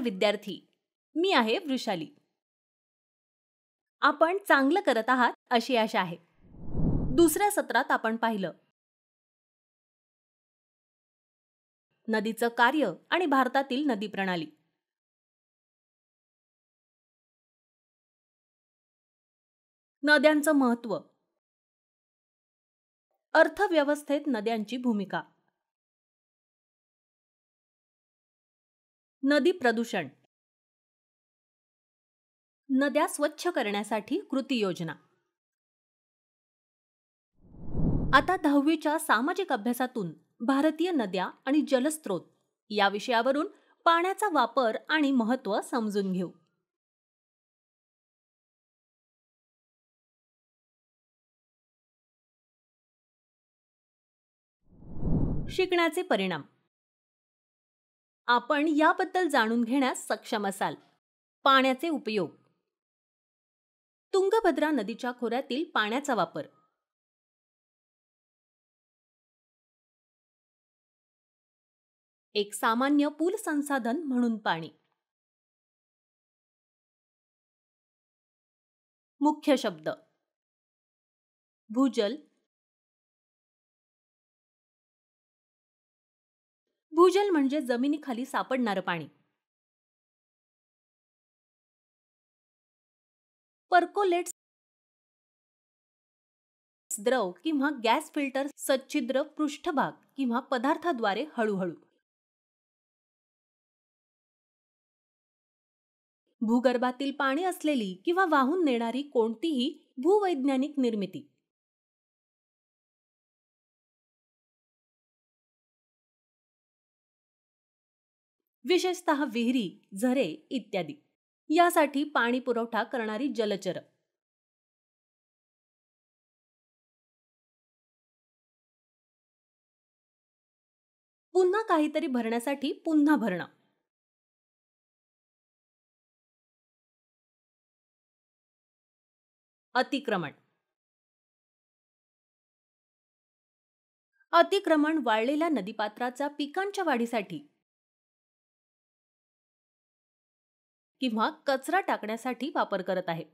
विद्यार्थी, मी आहे वृषाली. आपण चांगलं करत आहात अशी आशा आहे. दुसऱ्या सत्रात आपण पाहिलं नदीचं कार्य आणि भारतातील नदी प्रणाली. नद्यांचं महत्त्व, अर्थव्यवस्थेत नद्यांची भूमिका, नदी प्रदूषण, नद्या स्वच्छ करण्यासाठी कृती योजना. आता 10वीच्या सामाजिक अभ्यासातून भारतीय नद्या आणि जलस्रोत या विषयावरून पाण्याचा वापर आणि महत्त्व समजून घेऊ. शिकण्याचे परिणाम, आपण याबद्दल जाणून घेण्यास सक्षम असाल. पाण्याचे उपयोग, तुंगभद्रा नदीच्या खोऱ्यातील पाण्याचा वापर, एक सामान्य पूल संसाधन म्हणून पाणी. मुख्य शब्द, भूजल. भूजल म्हणजे जमिनीखाली सापडणारं पाणी. पर्कोलेट्स, द्रव किंवा गॅस फिल्टर सच्छिद्र पृष्ठभाग किंवा पदार्थाद्वारे हळूहळू. भूगर्भातील पाणी असलेली किंवा वाहून नेणारी कोणतीही भूवैज्ञानिक निर्मिती. विशेषतः विहिरी, झरे इत्यादी यासाठी पाणी पुरवठा करणारी जलचर. पुन्हा काहीतरी भरण्यासाठी पुन्हा भरणं. अतिक्रमण. अतिक्रमण वाळलेल्या नदीपात्राचा पिकांच्या वाढीसाठी किंवा कचरा टाकण्यासाठी वापर करत आहे.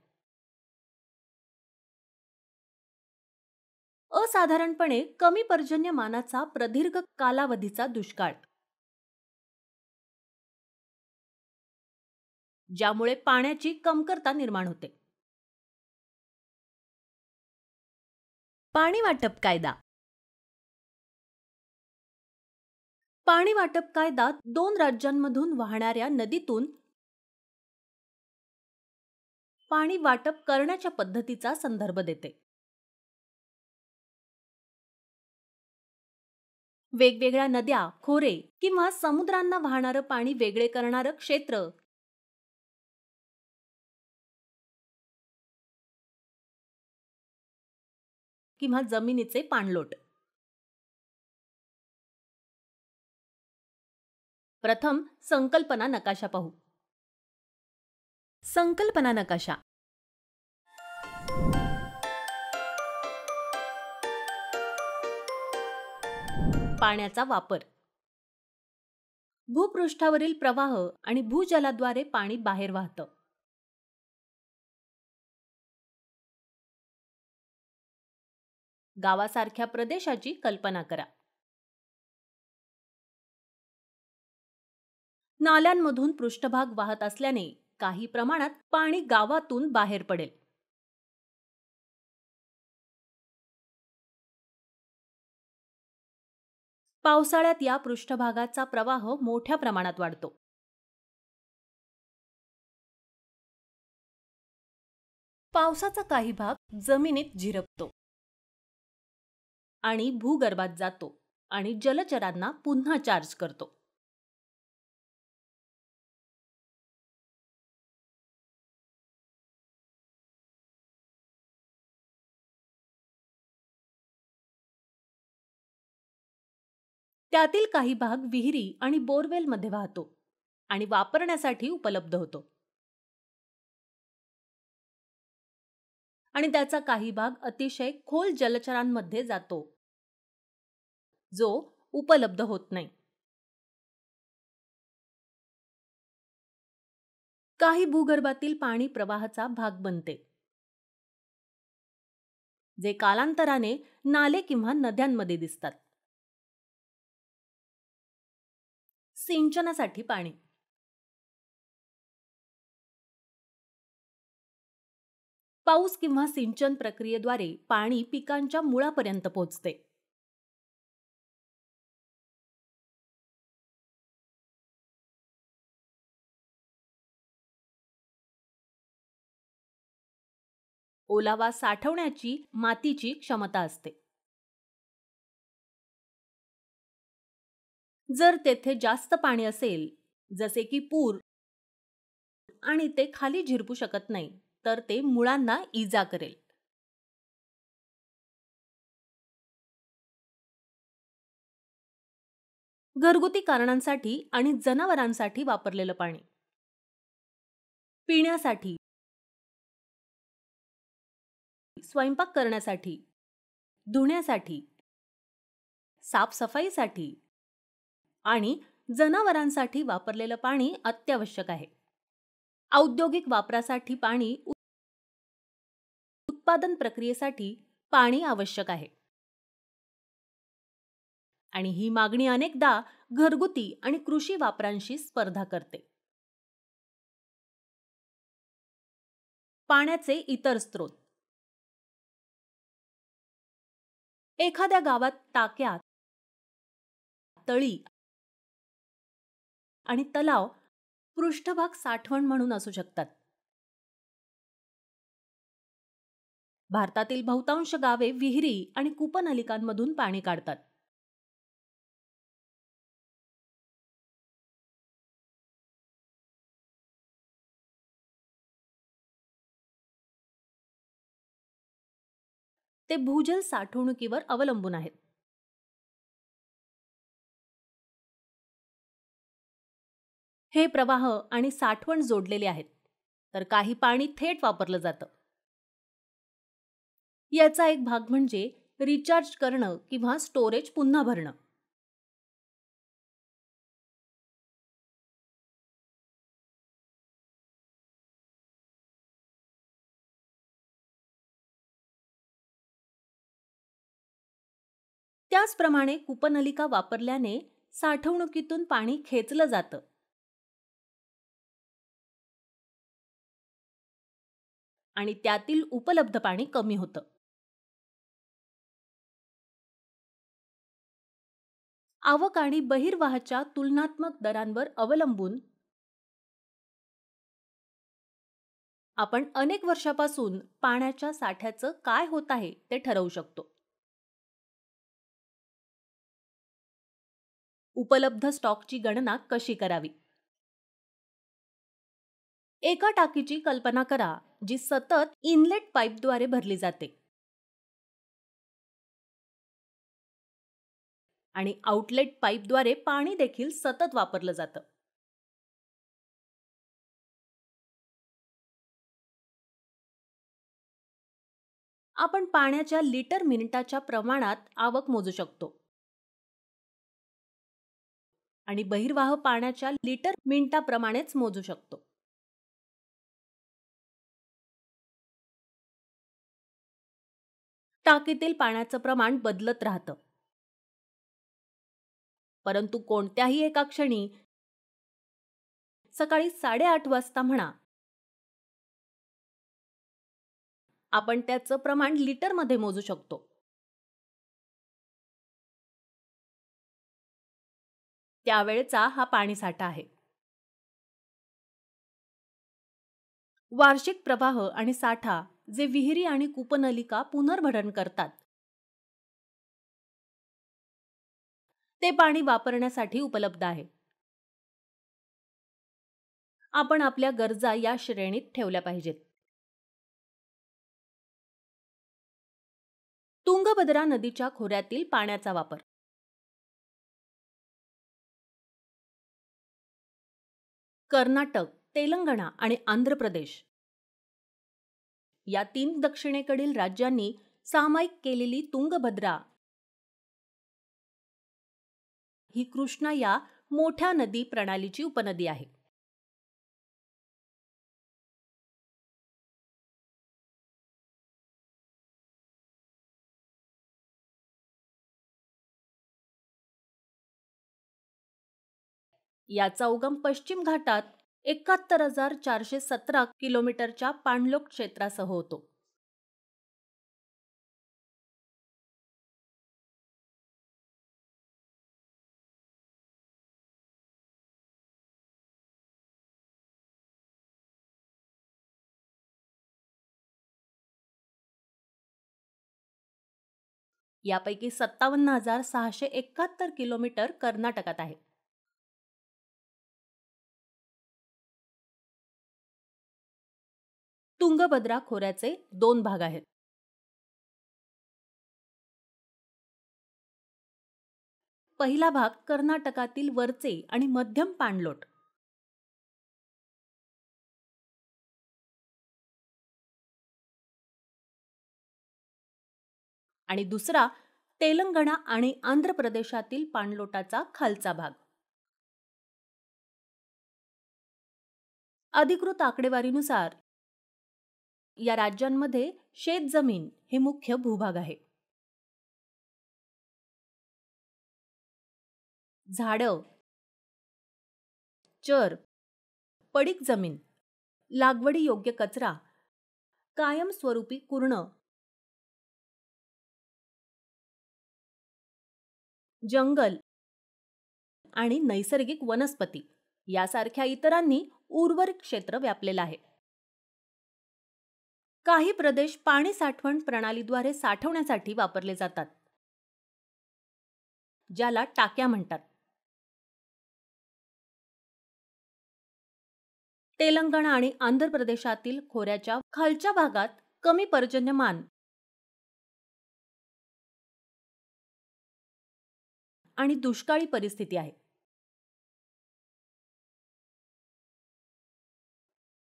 असाधारणपणे कमी पर्जन्यमानाचा प्रदीर्घ कालावधीचा दुष्काळ, ज्यामुळे पाण्याची कमतरता निर्माण होते. पाणी वाटप कायदा. पाणी वाटप कायदा 2 राज्यांमधून वाहणाऱ्या नदीतून पाणी वाटप करण्याच्या पद्धतीचा संदर्भ देते. वेगवेगळ्या नद्या, खोरे किंवा समुद्रांना वाहणारं पाणी वेगळे करणारं क्षेत्र किंवा जमिनीचे पाणलोट. प्रथम संकल्पना नकाशा पाहू. संकल्पना नकाशा. पाण्याचा वापर. भूपृष्ठावरील प्रवाह आणि भूजलाद्वारे पाणी बाहेर वाहतं. गावासारख्या प्रदेशाची कल्पना करा. नाल्यांमधून पृष्ठभाग वाहत असल्याने काही प्रमाणात पाणी गावातून बाहेर पडेल. पावसाळ्यात या पृष्ठभागाचा प्रवाह मोठ्या प्रमाणात वाढतो. पावसाचा काही भाग जमिनीत झिरपतो आणि भूगर्भात जातो आणि जलचरांना पुन्हा चार्ज करतो. त्यातील काही भाग विहिरी आणि बोरवेलमध्ये वाहतो आणि वापरण्यासाठी उपलब्ध होतो. आणि त्याचा काही भाग अतिशय खोल जलचरांमध्ये जातो, जो उपलब्ध होत नाही. काही भूगर्भातील पाणी प्रवाहाचा भाग बनते, जे कालांतराने नाले किंवा नद्यांमध्ये दिसतात. सिंचनासाठी पाणी. पाऊस किंवा सिंचन प्रक्रियेद्वारे पाणी पिकांच्या मुळापर्यंत पोहोचते. ओलावा साठवण्याची मातीची क्षमता असते. जर तेथे जास्त पाणी असेल, जसे की पूर, आणि ते खाली झिरपू शकत नाही, तर ते मुळांना इजा करेल. घरगुती कारणांसाठी आणि जनावरांसाठी वापरलेलं पाणी. पिण्यासाठी, स्वयंपाक करण्यासाठी, धुण्यासाठी, साफसफाईसाठी आणि जनावरांसाठी वापरलेलं पाणी अत्यावश्यक आहे. औद्योगिक वापरासाठी पाणी, उत्पादन प्रक्रियेसाठी पाणी आवश्यक आहे. आणि ही मागणी अनेकदा घरगुती आणि कृषी वापरांशी स्पर्धा करते. पाण्याचे इतर स्रोत. एखाद्या गावात टाक्या, तळी आणि तलाव पृष्ठभाग साठवण म्हणून असू शकतात. भारतातील बहुतांश गावे विहिरी आणि कूपनलिकांमधून पाणी काढतात. ते भूजल साठवणुकीवर अवलंबून आहेत. हे प्रवाह आणि साठवण जोडलेले आहेत, तर काही पाणी थेट वापरलं जातं. याचा एक भाग म्हणजे रिचार्ज करणं किंवा स्टोरेज पुन्हा भरणं. त्याचप्रमाणे कूपनलिका वापरल्याने साठवणुकीतून पाणी खेचलं जातं आणि त्यातील उपलब्ध पाणी कमी होतं. आवक आणि बहिर्वाहाच्या तुलनात्मक दरांवर अवलंबून आपण अनेक वर्षापासून पाण्याच्या साठ्याचं काय होत आहे ते ठरवू शकतो. उपलब्ध स्टॉकची गणना कशी करावी? एका टाकीची कल्पना करा, जी सतत इनलेट पाईपद्वारे भरली जाते आणि आउटलेट पाईपद्वारे पाणी देखील सतत वापरलं जातं. आपण पाण्याच्या लिटर मिनिटाच्या प्रमाणात आवक मोजू शकतो आणि बहिर्वाह पाण्याच्या लिटर मिनिटाप्रमाणेच मोजू शकतो. टाकीतील पाण्याचं प्रमाण बदलत राहतं, परंतु कोणत्याही एका क्षणी, सकाळी 8:30 वाजता म्हणा, आपण त्याचं प्रमाण लिटरमध्ये मोजू शकतो. त्यावेळेचा हा पाणीसाठा आहे. वार्षिक प्रवाह आणि साठा, जे विहिरी आणि कूपनलिका पुनर्भरण करतात, ते पाणी वापरण्यासाठी उपलब्ध आहे. आपण आपल्या गरजा या श्रेणीत ठेवल्या पाहिजेत. तुंगभद्रा नदीच्या खोऱ्यातील पाण्याचा वापर. कर्नाटक, तेलंगणा आणि आंध्र प्रदेश या 3 दक्षिणेकडील राज्यांनी सामायिक केलेली तुंगभद्रा ही कृष्णा या मोठ्या नदी प्रणालीची उपनदी आहे. याचा उगम पश्चिम घाटात 71,417 किलोमीटरच्या पाणलोट क्षेत्रासह होतो. यापैकी 57,671 किलोमीटर कर्नाटकात आहे. तुंगभद्रा खोऱ्याचे दोन भाग आहेत. पहिला भाग कर्नाटकातील वरचे आणि मध्यम पाणलोट, आणि दुसरा तेलंगणा आणि आंध्र प्रदेशातील पाणलोटाचा खालचा भाग. अधिकृत आकडेवारीनुसार या राज्यांमध्ये शेतजमीन हे मुख्य भूभाग आहे. झाडं, चर, पडीक जमीन, लागवडी योग्य कचरा, कायमस्वरूपी कुर्ण, जंगल आणि नैसर्गिक वनस्पती यासारख्या इतरांनी उर्वरित क्षेत्र व्यापलेलं आहे. काही प्रदेश पाणी साठवण प्रणालीद्वारे साठवण्यासाठी वापरले जातात, ज्याला टाक्या म्हणतात. तेलंगणा आणि आंध्र प्रदेशातील खोऱ्याच्या खालच्या भागात कमी पर्जन्यमान आणि दुष्काळी परिस्थिती आहे.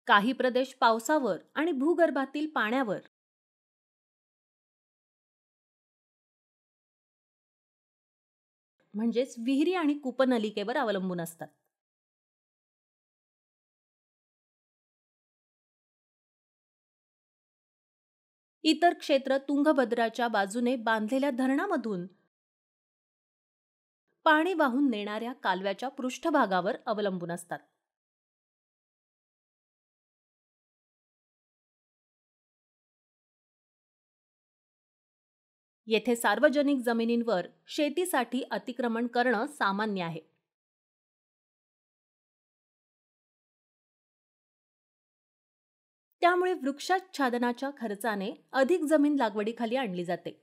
काही प्रदेश पावसावर आणि भूगर्भातील पाण्यावर म्हणजेच विहिरी आणि कूपनलिकेवर अवलंबून असतात. इतर क्षेत्र तुंगभद्राच्या बाजूने बांधलेल्या धरणामधून पाणी वाहून नेणाऱ्या कालव्याच्या पृष्ठभागावर अवलंबून असतात. येथे सार्वजनिक जमिनींवर शेतीसाठी अतिक्रमण करणं सामान्य आहे. त्यामुळे वृक्षाच्छादनाच्या खर्चाने अधिक जमीन लागवडीखाली आणली जाते.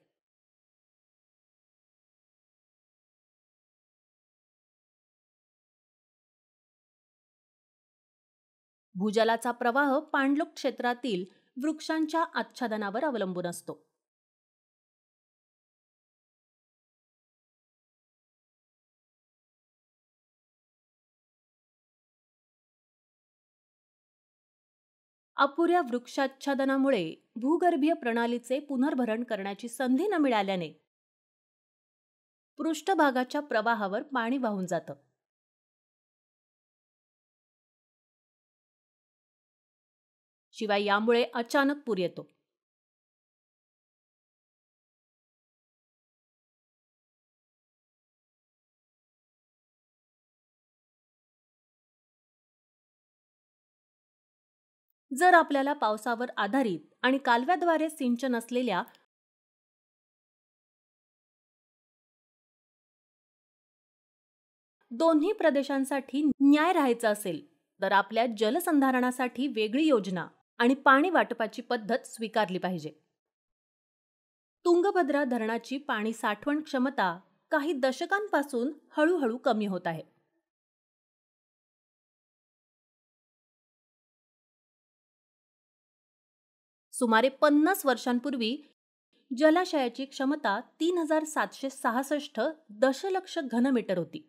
भूजलाचा प्रवाह पाणलोट क्षेत्रातील वृक्षांच्या आच्छादनावर अवलंबून असतो. अपुऱ्या वृक्षाच्छादनामुळे भूगर्भीय प्रणालीचे पुनर्भरण करण्याची संधी न मिळाल्याने पृष्ठभागाच्या प्रवाहावर पाणी वाहून जातं. शिवाय यामुळे अचानक पूर येतो. जर आपल्याला पावसावर आधारित आणि कालव्याद्वारे सिंचन असलेल्या दोन्ही प्रदेशांसाठी न्याय राहायचा असेल, तर आपल्या जलसंधारणासाठी वेगळी योजना आणि पाणी वाटपाची पद्धत स्वीकारली पाहिजे. तुंगभद्रा धरणाची पाणी साठवण क्षमता काही दशकांपासून हळूहळू कमी होत आहे. सुमारे 50 वर्षांपूर्वी जलाशयाची क्षमता 3,766 दशलक्ष घनमीटर होती.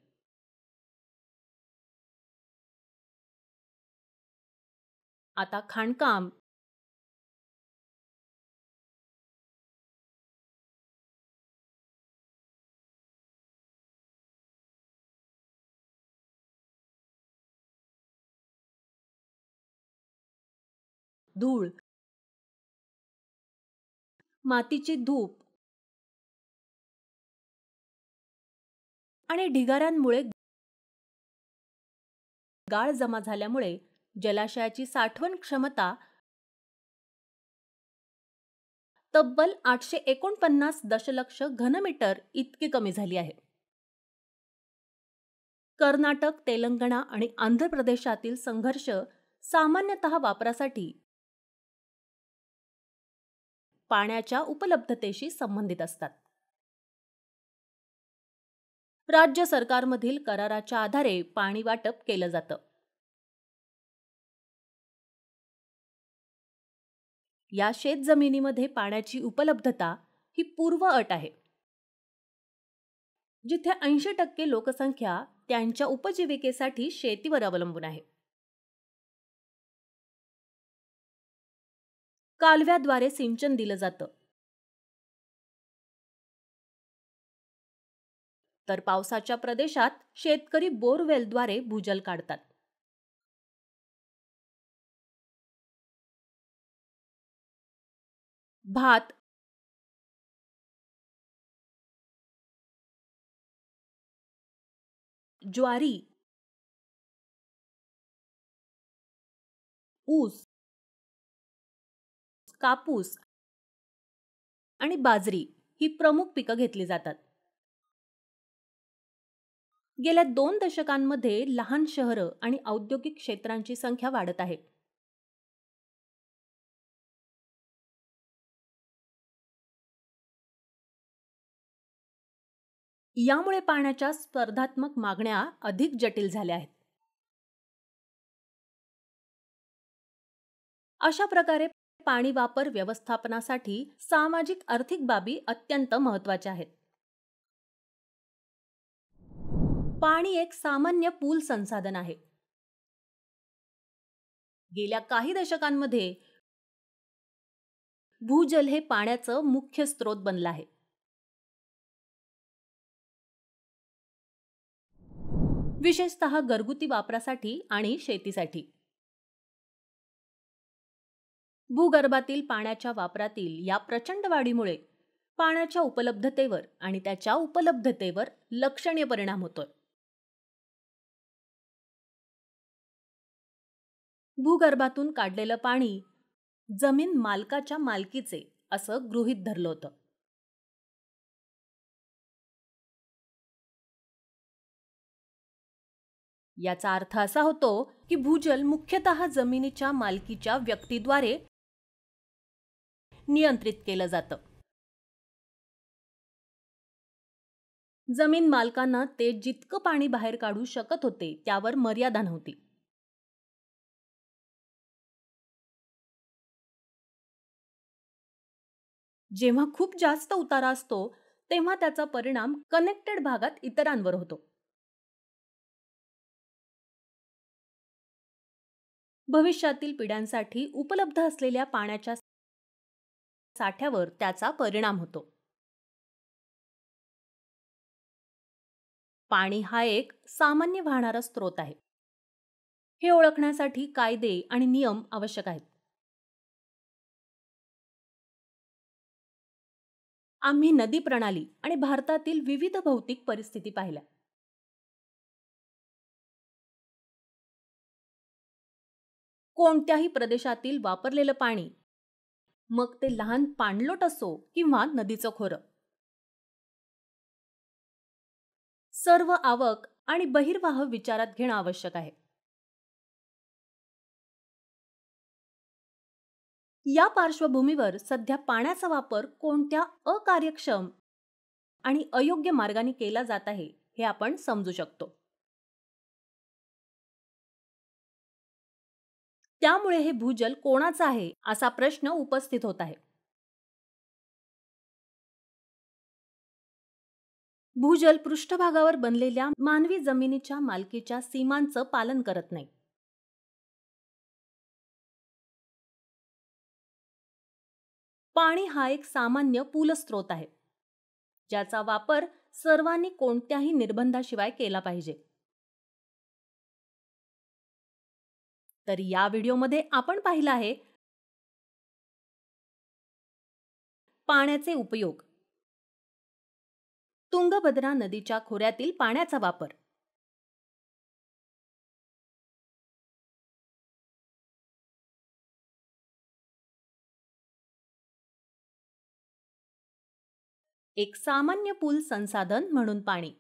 आता खाणकाम, धूळ, मातीची धूप आणि ढिगाऱ्यांमुळे गाळ जमा झाल्यामुळे जलाशयाची साठवण क्षमता तब्बल 849 दशलक्ष घनमीटर इतकी कमी झाली आहे. कर्नाटक, तेलंगणा आणि आंध्र प्रदेशातील संघर्ष सामान्यतः वापरासाठी पाण्याच्या उपलब्धतेशी संबंधित असतात. राज्य सरकारमधील कराराच्या आधारे पाणी वाटप केलं जातं. या शेतजमिनीमध्ये पाण्याची उपलब्धता ही पूर्व अट आहे. जिथे 80% लोकसंख्या त्यांच्या उपजीविकेसाठी शेतीवर अवलंबून आहे. कालव्याद्वारे सिंचन दिलं जातं. तर पावसाच्या प्रदेशात शेतकरी बोरवेलद्वारे भूजल काढतात. भात, ज्वारी, ऊस, कापूस आणि बाजरी ही प्रमुख पिकं घेतली जातात. गेल्या 2 दशकांमध्ये लहान शहरं आणि औद्योगिक क्षेत्रांची संख्या वाढत आहे. यामुळे पाण्याच्या स्पर्धात्मक मागण्या अधिक जटिल झाल्या आहेत. अशा प्रकारे पाणी वापर व्यवस्थापनासाठी सामाजिक आर्थिक बाबी अत्यंत महत्त्वाच्या आहेत. पाणी एक सामान्य पूल संसाधन आहे. गेल्या काही दशकांमध्ये भूजल हे पाण्याचं मुख्य स्रोत बनलं आहे. विशेषतः घरगुती वापरासाठी आणि शेतीसाठी. भूगर्भातील पाण्याच्या वापरातील या प्रचंड वाढीमुळे पाण्याच्या उपलब्धतेवर आणि त्याच्या उपलब्धतेवर लक्षणीय परिणाम होतोय. भूगर्भातून काढलेलं पाणी जमीन मालकाच्या मालकीचे असं गृहीत धरलं होतं. याचा अर्थ असा होतो की भूजल मुख्यतः जमिनीच्या मालकीच्या व्यक्तीद्वारे नियंत्रित केलं जातं. जमीन मालकांना ते जितकं पाणी बाहेर काढू शकत होते त्यावर मर्यादा नव्हती. जेव्हा खूप जास्त उतारा असतो तेव्हा त्याचा परिणाम कनेक्टेड भागात इतरांवर होतो. भविष्यातील पिढ्यांसाठी उपलब्ध असलेल्या पाण्याच्या साठ्यावर त्याचा परिणाम होतो. पाणी हा एक सामान्य वाहणारा स्रोत आहे. हे ओळखण्यासाठी कायदे आणि नियम आवश्यक आहेत. आम्ही नदी प्रणाली आणि भारतातील विविध भौतिक परिस्थिती पाहिल्या. कोणत्याही प्रदेशातील वापरलेलं पाणी, मग ते लहान पाणलोट असो किंवा नदीचं खोरं, सर्व आवक आणि बहिर्वाह विचारात घेणं आवश्यक आहे. या पार्श्वभूमीवर सध्या पाण्याचा वापर कोणत्या अकार्यक्षम आणि अयोग्य मार्गाने केला जात आहे हे आपण समजू शकतो. त्यामुळे हे भूजल कोणाचं आहे असा प्रश्न उपस्थित होत आहे. भूजल पृष्ठभागावर बनलेल्या मानवी जमिनीच्या मालकीच्या सीमांचं पालन करत नाही. पाणी हा एक सामान्य पूलस्रोत आहे, ज्याचा वापर सर्वांनी कोणत्याही निर्बंधाशिवाय केला पाहिजे. तर या व्हिडिओमध्ये आपण पाहिलं आहे पाण्याचे उपयोग, तुंगभद्रा नदीच्या खोऱ्यातील पाण्याचा वापर, एक सामान्य पूल संसाधन म्हणून पाणी